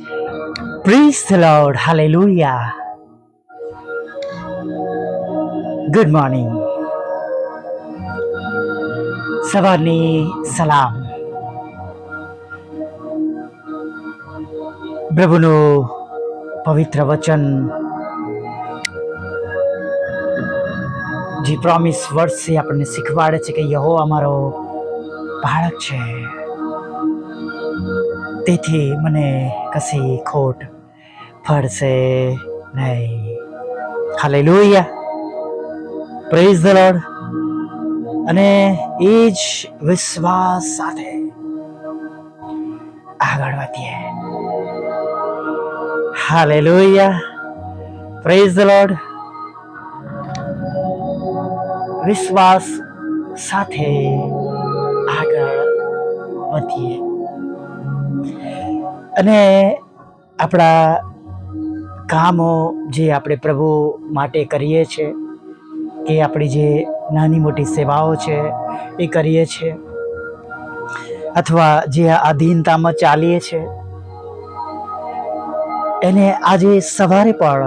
Praise the Lord. Hallelujah. Good morning. સવારની સલામ. પ્રભુનું પવિત્ર વચન જે પ્રોમિસ વર્ડ છે આપણને શીખવાડે છે કે યહોવા અમારો બાળક છે, તેથી મને કશી ખોટ પડશે નહીં. હાલેલુયા. Praise the lord. અને એ જ વિશ્વાસ સાથે આગળ વધીએ. હાલેલુયા. Praise the lord. વિશ્વાસ સાથે આગળ વધીએ અને આપણા કામો જે આપણે પ્રભુ માટે કરીએ છીએ, કે આપણી જે નાની મોટી સેવાઓ છે એ કરીએ છીએ, અથવા જે આધીનતામાં ચાલીએ છીએ, એને આજે સવારે પણ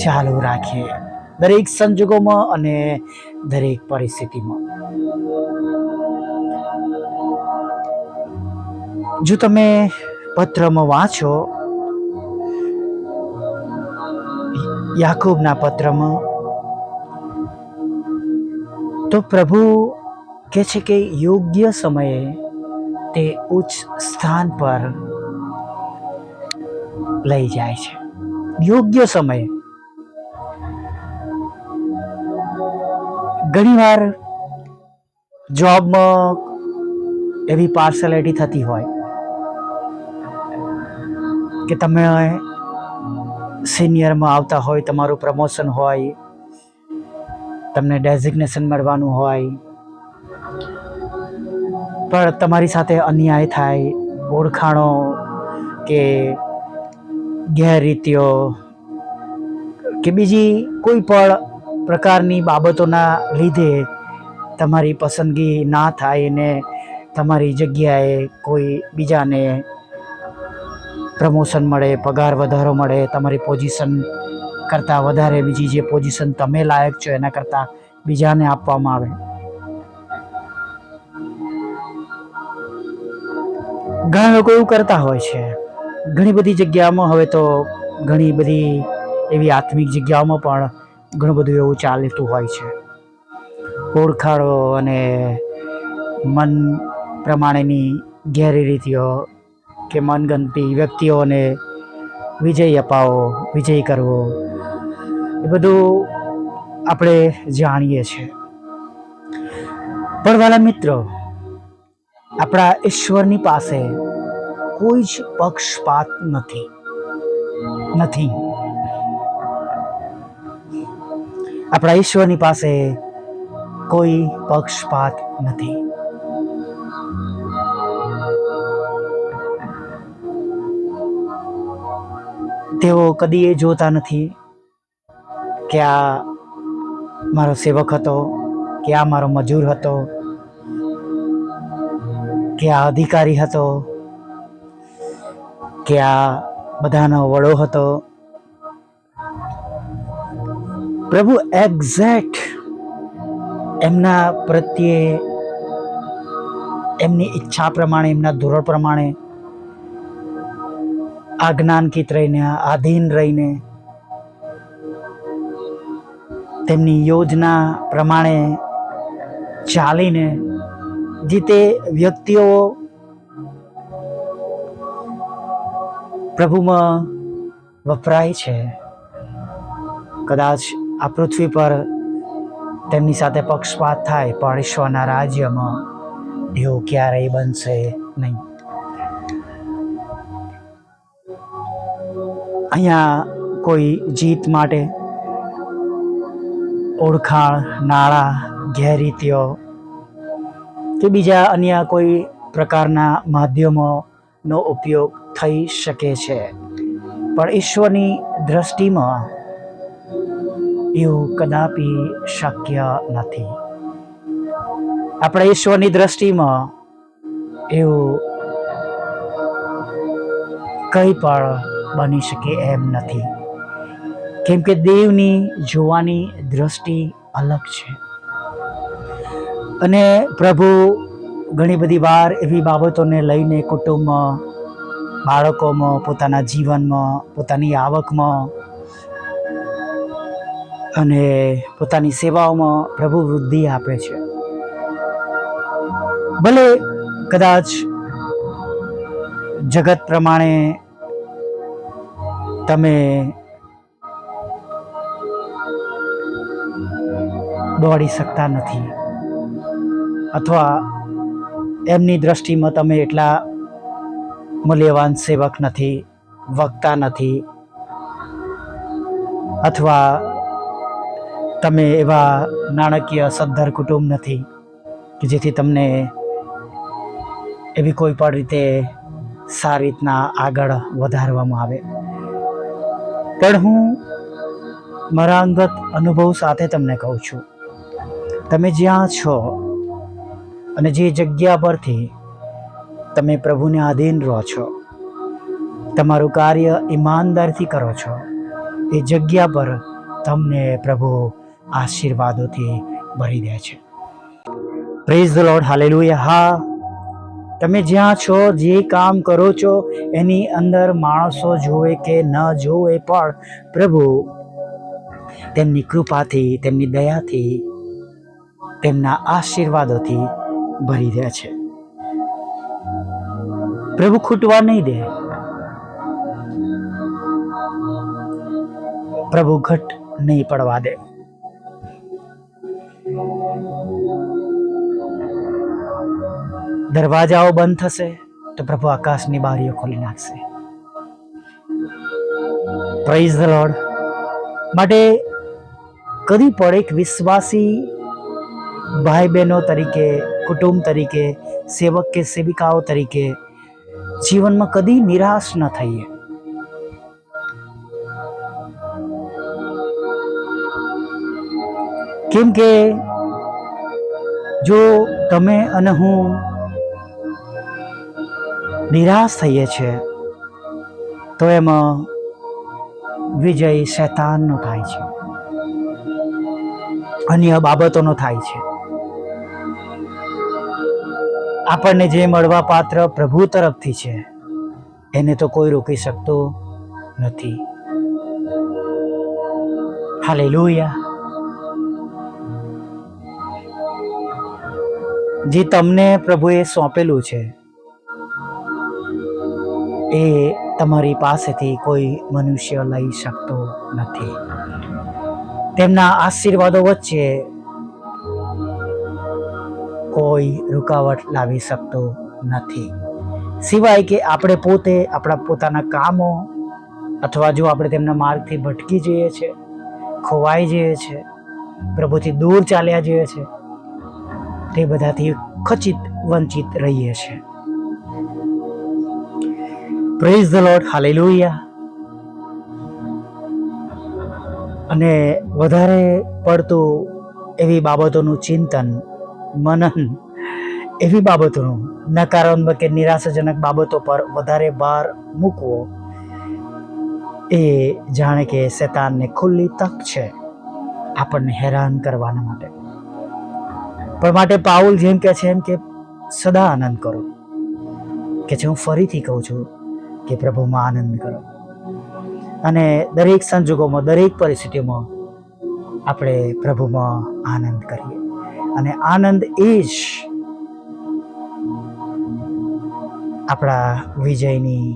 ચાલુ રાખીએ, દરેક સંજોગોમાં અને દરેક પરિસ્થિતિમાં. જો તમે પત્રમાં વાંચો, યાકૂબના પત્રમાં, તો પ્રભુ કહે છે કે યોગ્ય સમયે તે ઉચ્ચ સ્થાન પર લઈ જાય છે. યોગ્ય સમયે. ઘણીવાર જોબમાં એવી પાર્શિયાલિટી થતી હોય કે તમે સિનિયરમાં આવતા હોય, તમારું પ્રમોશન હોય, તમને ડેઝિગ્નેશન મળવાનું હોય, પણ તમારી સાથે અન્યાય થાય, ઓળખાણો કે ગેરરીતિઓ કે બીજી કોઈ પણ પ્રકારની બાબતોના લીધે તમારી પસંદગી ના થાય ને તમારી જગ્યાએ કોઈ બીજાને પ્રમોશન મળે, પગાર વધારો મળે, તમારી પોઝિશન કરતાં વધારે બીજી જે પોઝિશન તમે લાયક છો એના કરતાં બીજાને આપવામાં આવે. ઘણા લોકો એવું કરતા હોય છે. ઘણી બધી જગ્યાઓમાં હવે તો ઘણી બધી એવી આત્મિક જગ્યાઓમાં પણ ઘણું બધું એવું ચાલતું હોય છે. ઓળખાણો અને મન પ્રમાણેની ગેરરીતિઓ કે મનગમતી વ્યક્તિઓને વિજય અપાવો, વિજય કરવો, એ બધું આપણે જાણીએ છીએ. પણ વાલા મિત્રો, આપણા ઈશ્વરની પાસે કોઈ જ પક્ષપાત નથી. આપણા ઈશ્વરની પાસે કોઈ પક્ષપાત નથી. તેઓ કદી એ જોતા નથી કે આ મારો સેવક હતો, કે આ મારો મજૂર હતો, કે આ અધિકારી હતો, કે આ બધાનો વડો હતો. પ્રભુ એક્ઝેક્ટ એમના પ્રત્યે એમની ઈચ્છા પ્રમાણે, એમના ધોરણ પ્રમાણે આજ્ઞાંકિત રહીને, આધીન રહીને, તેમની યોજના પ્રમાણે ચાલીને જે તે વ્યક્તિઓ પ્રભુમાં વપરાય છે, કદાચ આ પૃથ્વી પર તેમની સાથે પક્ષપાત થાય, પણ ઈશ્વરના રાજ્યમાં એવું ક્યારેય બનશે નહીં. અહીંયા કોઈ જીત માટે ઓળખાણ, નાણાં, ગેરરીતિઓ કે બીજા અન્ય કોઈ પ્રકારના માધ્યમોનો ઉપયોગ થઈ શકે છે, પણ ઈશ્વરની દ્રષ્ટિમાં એવું કદાપી શક્ય નથી. આપણા ઈશ્વરની દ્રષ્ટિમાં એવું કંઈ પણ બની શકે એમ નથી, કેમ કે દેવની જોવાની દ્રષ્ટિ અલગ છે. અને પ્રભુ ઘણી બધી વાર એવી બાબતોને લઈને કુટુંબમાં, બાળકોમાં, પોતાના જીવનમાં, પોતાની આવકમાં અને પોતાની સેવાઓમાં પ્રભુ વૃદ્ધિ આપે છે. ભલે કદાચ જગત પ્રમાણે તમે દોડી શકતા નથી, અથવા એમની દ્રષ્ટિમાં તમે એટલા મૂલ્યવાન સેવક નથી, વક્તા નથી, અથવા તમે એવા નાણાકીય સદ્ધર કુટુંબ નથી કે જેથી તમને એવી કોઈ પણ રીતે સારી રીતના આગળ વધારવામાં આવે. પણ હું મારા અંગત અનુભવ સાથે તમને કહું છું, તમે જ્યાં છો અને જે જગ્યા પરથી તમે પ્રભુને આધીન રહો છો, તમારું કાર્ય ઈમાનદારથી કરો છો, એ જગ્યા પર તમને પ્રભુ આશીર્વાદોથી ભરી દે છે. Praise the lord, hallelujah. હા, તમે જ્યાં છો, જે કામ કરો છો, એની અંદર માણસો જોવે કે ન જોવે, પણ પ્રભુ તેમની કૃપાથી, તેમની દયાથી, તેમના આશીર્વાદોથી ભરી દે છે. પ્રભુ ખૂટવા નહીં દે, પ્રભુ ઘટ નહીં પડવા દે. દરવાજાઓ બંધ થશે તો પ્રભુ આકાશની બારીઓ ખોલી નાખશે. Praise the lord. માટે કદી પણ એક વિશ્વાસી ભાઈ બહેનો તરીકે, કુટુંબ તરીકે, સેવક કે સેવિકાઓ તરીકે જીવનમાં કદી નિરાશ ન થઈએ. કેમ કે જો તમે અને હું નિરાશ થઈએ છીએ તો એમાં વિજય શૈતાનનો થાય છે, અન્ય બાબતોનો થાય છે. આપણને જે મળવા પાત્ર પ્રભુ તરફથી છે એને તો કોઈ રોકી શકતું નથી. હાલેલુયા. જે તમને પ્રભુએ સોંપેલું છે એ તમારી પાસેથી કોઈ મનુષ્ય લઈ શકતો નથી. તેમના આશીર્વાદો વચ્ચે કોઈ રૂકાવટ લાવી શકતો નથી, સિવાય કે આપણે પોતે આપણા પોતાના કામો, અથવા જો આપણે તેમના માર્ગથી ભટકી જઈએ છીએ, ખોવાઈ જઈએ છીએ, પ્રભુથી દૂર ચાલ્યા જઈએ છીએ, તે બધાથી ખચિત વંચિત રહીએ છીએ. Praise the lord, hallelujah. અને વધારે પડતું એવી બાબતોનું ચિંતન, મનન, એવી બાબતોનું નકારાત્મક કે નિરાશાજનક બાબતો પર વધારે ભાર મૂકવો એ જાણે કે શૈતાનને ખુલ્લી તક છે આપણને હેરાન કરવાના માટે. પણ માટે પાઉલ જેમ કે છે એમ કે સદા આનંદ કરો, કે છે હું ફરીથી કહું છું કે પ્રભુમાં આનંદ કરો. અને દરેક સંજોગોમાં, દરેક પરિસ્થિતિઓમાં આપણે પ્રભુમાં આનંદ કરીએ. અને આનંદ એ જ આપણા વિજયની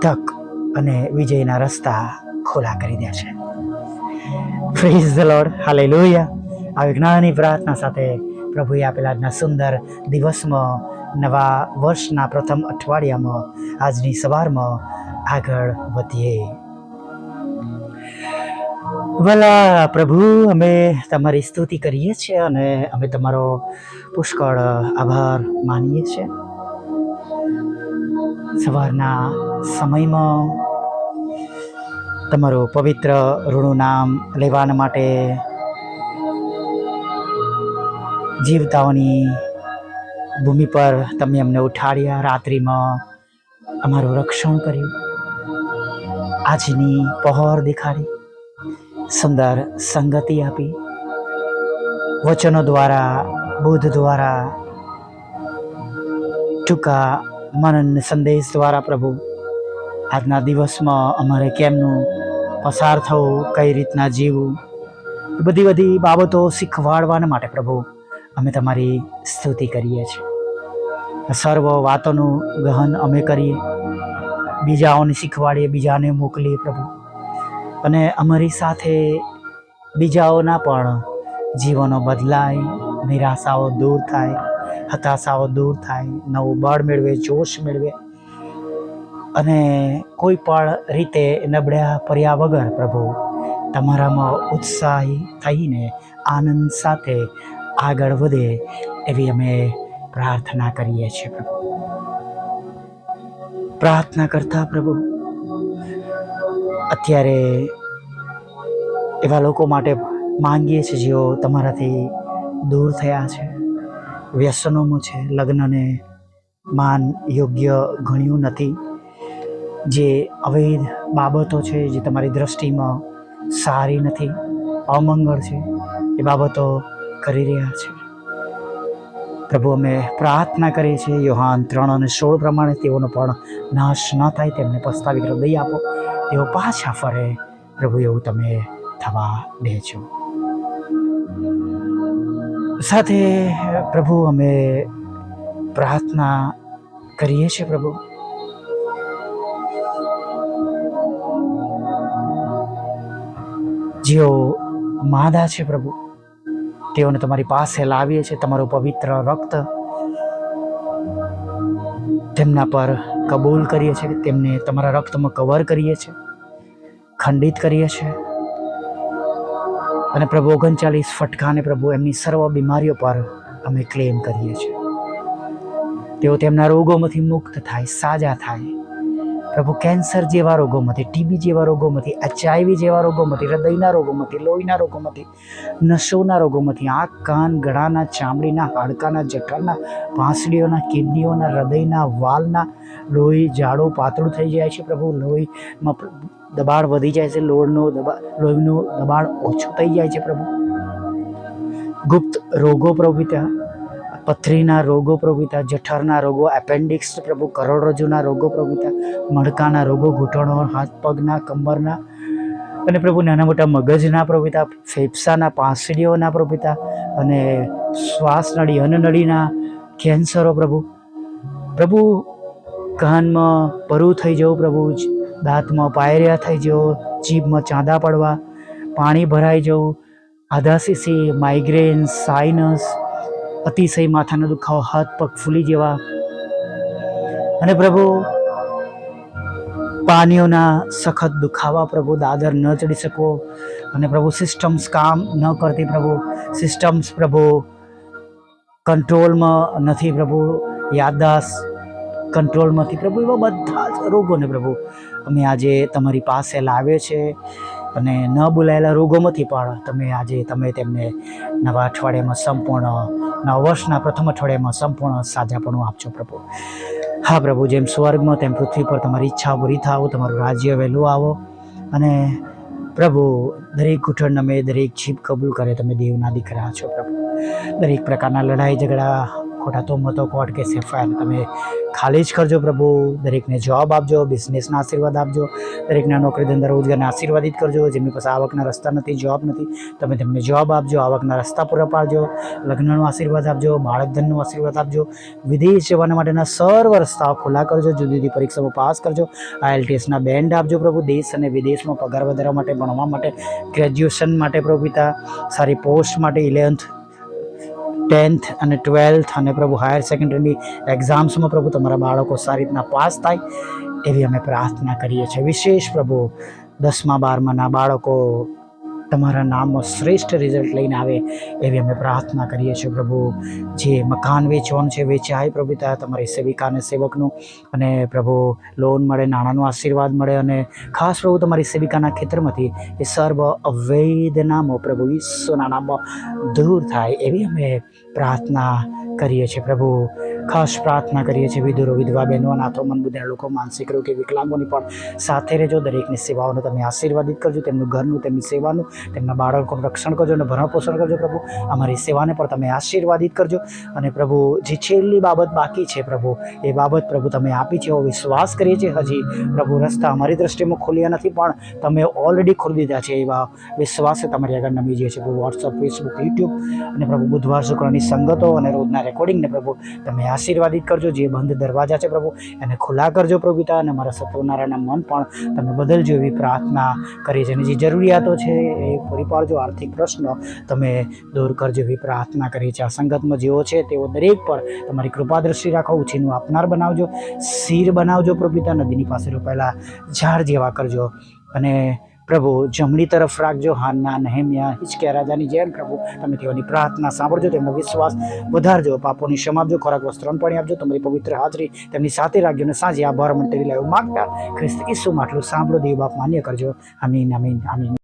તક અને વિજયના રસ્તા ખોલા કરી દે છે. Praise the lord, hallelujah. આવી જ્ઞાની પ્રાર્થના સાથે પ્રભુએ આપેલા આજના સુંદર દિવસમાં, નવા વર્ષના પ્રથમ અઠવાડિયામાં, આજની સવારમાં આગળ વધીએ. ભલા પ્રભુ, અમે તમારી સ્તુતિ કરીએ છીએ અને અમે તમારો પુષ્કળ આભાર માનીએ છીએ. સવારના સમયમાં તમારું પવિત્ર ઋણું નામ લેવાના માટે જીવતાઓની ભૂમિ પર તમે અમને ઉઠાડ્યા, રાત્રિમાં અમારું રક્ષણ કર્યું, આજની પહોર દેખાડી, સુંદર સંગતિ આપી, વચનો દ્વારા, બોધ દ્વારા, ટૂંકા મનન સંદેશ દ્વારા પ્રભુ આજના દિવસમાં અમારે કેમનું પસાર થવું, કઈ રીતના જીવવું, બધી બાબતો શીખવાડવાના માટે પ્રભુ અમે તમારી સ્તુતિ કરીએ છીએ. સર્વ વાતોનું ગહન અમે કરીએ, બીજાઓને શીખવાડીએ, બીજાને મોકલીએ પ્રભુ, અને અમારી સાથે બીજાઓના પણ જીવનો બદલાય, નિરાશાઓ દૂર થાય, હતાશાઓ દૂર થાય, નવું બળ મેળવે, જોશ મેળવે, અને કોઈ પણ રીતે નબળ્યા પડ્યા વગર પ્રભુ તમારામાં ઉત્સાહી થઈને આનંદ સાથે આગળ વધે એવી અમે પ્રાર્થના કરીએ છીએ પ્રભુ. પ્રાર્થના કરતા પ્રભુ અત્યારે એવા લોકો માટે માંગીએ છીએ જેઓ તમારાથી દૂર થયા છે, વ્યસનોમાં છે, લગ્નને માન યોગ્ય ગણ્યું નથી, જે અવૈધ બાબતો છે, જે તમારી દ્રષ્ટિમાં સારી નથી, અમંગળ છે, એ બાબતો કરી રહ્યા છે પ્રભુ. અમે પ્રાર્થના કરીએ છીએ યોહાન 3:16 પ્રમાણે તેઓનો પણ નાશ ન થાય, તેમને પસ્તાવી હૃદય આપો, તેઓ પાછા ફરે પ્રભુ, એવું તમે થવા દેજો. સાથે પ્રભુ અમે પ્રાર્થના કરીએ છીએ પ્રભુ જેઓ માદા છે પ્રભુ, તેઓને તમારી પાસે લાવીએ છીએ. તમારું પવિત્ર રક્ત તેમના પર કબૂલ કરીએ છીએ, તેમને તમારા રક્તમાં કવર કરીએ છીએ, ખંડિત કરીએ છીએ, અને પ્રભુ 39 ફટકાને પ્રભુ એમની સર્વ બીમારીઓ પર અમે ક્લેમ કરીએ છીએ. તેઓ તેમના રોગોમાંથી મુક્ત થાય, સાજા થાય પ્રભુ. કેન્સર જેવા રોગોમાંથી, ટીબી જેવા રોગોમાંથી, HIV જેવા રોગોમાંથી, હૃદયના રોગોમાંથી, લોહીના રોગોમાંથી, નસોના રોગોમાંથી, આંખ, કાન, ગળાના, ચામડીના, હાડકાના, જઠરના, પાંસળીઓના, કિડનીઓના, હૃદયના, વાલના, લોહી જાડું પાતળું થઈ જાય છે પ્રભુ, લોહીમાં દબાણ વધી જાય છે, લોહીનું દબાણ ઓછું થઈ જાય છે પ્રભુ. ગુપ્ત રોગો પ્રભુ પિતા, પથરીના રોગો પ્રભુ પિતા, જઠરના રોગો, એપેન્ડિક્સ પ્રભુ, કરોડરજ્જુના રોગો પ્રભુ પિતા, મણકાના રોગો, ઘૂંટણો, હાથ પગના, કમરના, અને પ્રભુ નાના મોટા મગજના પ્રભુ પિતા, ફેફસાના, પાંસળીઓના પ્રભુ પિતા, અને શ્વાસ નળી, અન્નનળીના કેન્સરો પ્રભુ. પ્રભુ કાનમાં પરું થઈ જવું પ્રભુ, દાંતમાં પાયરિયા થઈ જવું, જીભમાં ચાંદા પડવા, પાણી ભરાઈ જવું, આધાશીસી, માઇગ્રેન, સાઇનસ, અતિશય માથાનો દુખાવો, હાથ પગ ફૂલી જેવા, અને પ્રભુ પાનીઓના સખત દુખાવા પ્રભુ, દાદર ન ચડી શકો, અને પ્રભુ સિસ્ટમ્સ કામ ન કરતી પ્રભુ, સિસ્ટમ્સ પ્રભુ કંટ્રોલમાં નથી પ્રભુ, યાદદાસ્ત કંટ્રોલમાંથી પ્રભુ, એવા બધા જ રોગોને પ્રભુ અમે આજે તમારી પાસે લાવીએ છીએ. અને ન બોલાયેલા રોગોમાંથી પણ તમે તેમને નવા અઠવાડિયામાં સંપૂર્ણ, નવા વર્ષના પ્રથમ અઠવાડિયામાં સંપૂર્ણ સાજાપણું આપજો પ્રભુ. હા પ્રભુ, જેમ સ્વર્ગમાં તેમ પૃથ્વી પર તમારી ઈચ્છા પૂરી થાવો, તમારું રાજ્ય વહેલું આવો, અને પ્રભુ દરેક ઘૂંટણ નમે, દરેક જીભ કબૂલ કરે તમે દેવના દીકરા છો પ્રભુ. દરેક પ્રકારના લડાઈ ઝઘડા, ખોટા તોમતો, કોર્ટ કેસ, FIR તમે ખાલી જ કરજો પ્રભુ. દરેકને જવાબ આપજો, બિઝનેસના આશીર્વાદ આપજો, દરેકના નોકરી ધંધા રોજગારને આશીર્વાદિત કરજો. જેમની પાસે આવકના રસ્તા નથી, જવાબ નથી, તમે તેમને જવાબ આપજો, આવકના રસ્તા પૂરા પાડજો, લગ્નનો આશીર્વાદ આપજો, બાળક ધનનો આશીર્વાદ આપજો, વિદેશ જવાના માટેના સર્વ રસ્તાઓ ખુલ્લા કરજો, જુદી જુદી પરીક્ષામાં પાસ કરજો, IELTSના બેન્ડ આપજો પ્રભુ. દેશ અને વિદેશમાં પગાર વધારવા માટે, ભણવા માટે, ગ્રેજ્યુએશન માટે પ્રભુ પિતા, સારી પોસ્ટ માટે, 11th 10th અને 12th અને પ્રભુ હાયર સેકન્ડરીની એક્ઝામ્સમાં પ્રભુ તમારા બાળકો સારી રીતના પાસ થાય એવી અમે પ્રાર્થના કરીએ છીએ. વિશેષ પ્રભુ 10મા 12માના બાળકો તમારા નામમાં શ્રેષ્ઠ રિઝલ્ટ લઈને આવે એવી અમે પ્રાર્થના કરીએ છીએ પ્રભુ. જે મકાન વેચવાનું છે વેચાય પ્રભુ પિતા, તમારી સેવિકા અને સેવકનું, અને પ્રભુ લોન મળે, નાણાંનો આશીર્વાદ મળે, અને ખાસ પ્રભુ તમારી સેવિકાના ખેતરમાંથી એ સર્વ અવૈધનામો પ્રભુ ઈસુના નામમાં દૂર થાય એવી અમે પ્રાર્થના કરીએ છીએ પ્રભુ. ખાસ પ્રાર્થના કરીએ છીએ વિધુરો, વિધવા બહેનો, અનાથો, મનબુદ્ધિના લોકો, માનસિક રોગી, વિકલાંગોની પણ સાથે રહેજો. દરેકની સેવાઓને તમે આશીર્વાદિત કરજો, તેમનું ઘરનું, તેમની સેવાનું, તેમના બાળકોનું રક્ષણ કરજો અને ભરણ પોષણ કરજો પ્રભુ. અમારી સેવાને પણ તમે આશીર્વાદિત કરજો. અને પ્રભુ જે છેલ્લી બાબત બાકી છે પ્રભુ, એ બાબત પ્રભુ તમે આપી છે એવો વિશ્વાસ કરીએ છીએ. હજી પ્રભુ રસ્તા અમારી દ્રષ્ટિમાં ખોલ્યા નથી, પણ તમે ઓલરેડી ખોલી દીધા છે એવા વિશ્વાસે તમારી આગળ નમી જઈએ છીએ પ્રભુ. વોટ્સઅપ, ફેસબુક, યુટ્યુબ અને પ્રભુ બુધવાર શુક્રની સંગતો અને રોજના રેકોર્ડિંગને પ્રભુ તમે આશીર્વાદિત કરજો. જે બંધ દરવાજા છે પ્રભુ એને ખુલ્લા કરજો પ્રભુ પિતા, અને મારા સત્વનારાયણના મન પણ તમે બદલજો એવી પ્રાર્થના કરી છે. અને જે જરૂરિયાતો છે એ પૂરી પાડજો. આર્થિક પ્રશ્નો તમે દૂર કરજો એવી પ્રાર્થના કરી છે. આ સંગતમાં જેઓ છે તેઓ દરેક પર તમારી કૃપા દ્રષ્ટિ રાખો. ઉછીનું આપનાર બનાવજો, શિર બનાવજો પ્રભુ પિતા. નદીની પાસે રોપાયેલા ઝાડ જેવા કરજો. અને પ્રભુ જમણી તરફ રાખજો. હાનના, નહેમ્યા, હિચકિયા રાજાની જેમ પ્રભુ તમે તેઓની પ્રાર્થના સાંભળજો, તેમનો વિશ્વાસ વધારજો, પાપોની ક્ષમા આપજો, ખોરાક વસ્ત્ર પાણી આપજો. તમારી પવિત્ર હાજરી તેમની સાથે રાખજો. અને સાંજે આભાર મંતરી લાવ્યો માગતા ખ્રિસ્ત ઈસુમાં આટલું સાંભળો. દેવ બાપ માન્ય કરજો. આમીન, આમીન, આમીન.